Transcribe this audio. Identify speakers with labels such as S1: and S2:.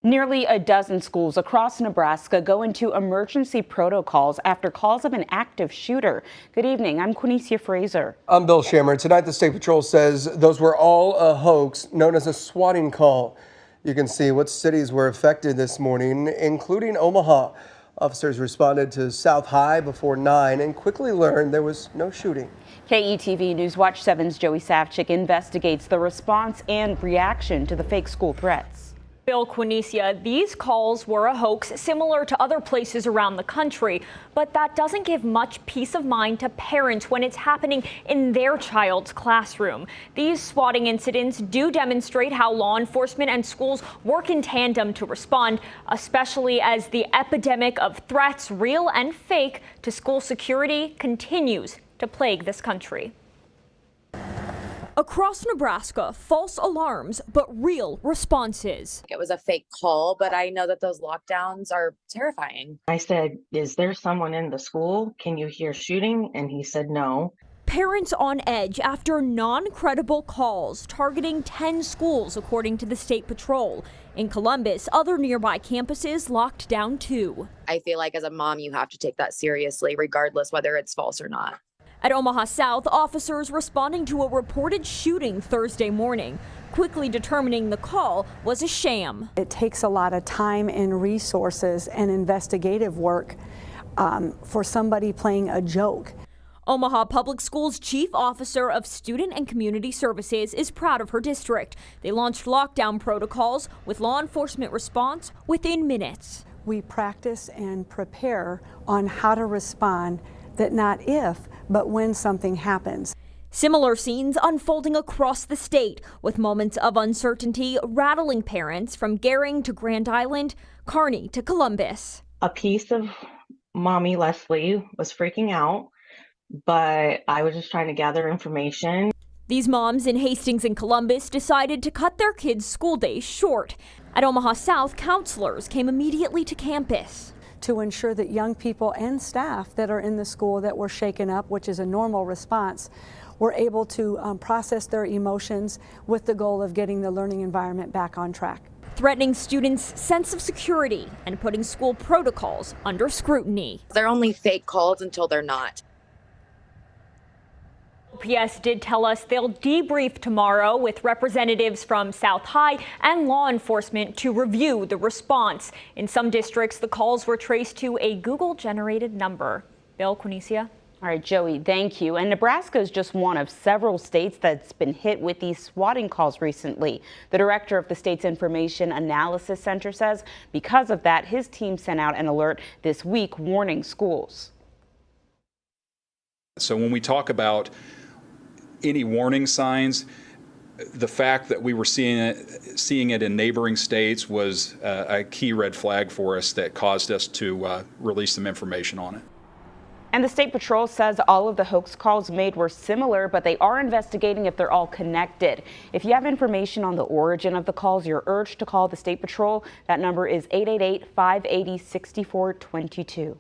S1: Nearly a dozen schools across Nebraska go into emergency protocols after calls of an active shooter. Good evening, I'm Quinicia Fraser.
S2: I'm Bill Shammer. Tonight, the State Patrol says those were all a hoax known as a swatting call. You can see what cities were affected this morning, including Omaha. Officers responded to South High before 9 and quickly learned there was no shooting.
S1: KETV News Watch 7's Joey Savchik investigates the response and reaction to the fake school threats.
S3: Bill, Quinicia, these calls were a hoax similar to other places around the country, but that doesn't give much peace of mind to parents when it's happening in their child's classroom. These swatting incidents do demonstrate how law enforcement and schools work in tandem to respond, especially as the epidemic of threats, real and fake, to school security continues to plague this country. Across Nebraska, false alarms, but real responses.
S4: It was a fake call, but I know that those lockdowns are terrifying.
S5: I said, "Is there someone in the school? Can you hear shooting?" And he said no.
S3: Parents on edge after non-credible calls targeting 10 schools, according to the State Patrol. In Columbus, other nearby campuses locked down too.
S4: I feel like as a mom, you have to take that seriously, regardless whether it's false or not.
S3: At Omaha South, officers responding to a reported shooting Thursday morning, quickly determining the call was a sham.
S6: It takes a lot of time and resources and investigative work for somebody playing a joke.
S3: Omaha Public Schools Chief Officer of Student and Community Services is proud of her district. They launched lockdown protocols with law enforcement response within minutes.
S6: We practice and prepare on how to respond, that not if, but when something happens.
S3: Similar scenes unfolding across the state, with moments of uncertainty rattling parents from Gering to Grand Island, Kearney to Columbus.
S5: A piece of mommy Leslie was freaking out, but I was just trying to gather information.
S3: These moms in Hastings and Columbus decided to cut their kids' school days short. At Omaha South, counselors came immediately to campus
S6: to ensure that young people and staff that are in the school that were shaken up, which is a normal response, were able to process their emotions with the goal of getting the learning environment back on track.
S3: Threatening students' sense of security and putting school protocols under scrutiny.
S4: They're only fake calls until they're not.
S3: OPS did tell us they'll debrief tomorrow with representatives from South High and law enforcement to review the response. In some districts, the calls were traced to a Google-generated number. Bill, Quinicia.
S1: All right, Joey, thank you. And Nebraska is just one of several states that's been hit with these swatting calls recently. The director of the state's Information Analysis Center says because of that, his team sent out an alert this week warning schools.
S7: So when we talk about any warning signs, the fact that we were seeing it in neighboring states was a key red flag for us that caused us to release some information on it.
S1: And the State Patrol says all of the hoax calls made were similar, but they are investigating if they're all connected. If you have information on the origin of the calls, you're urged to call the State Patrol. That number is 888-580-6422.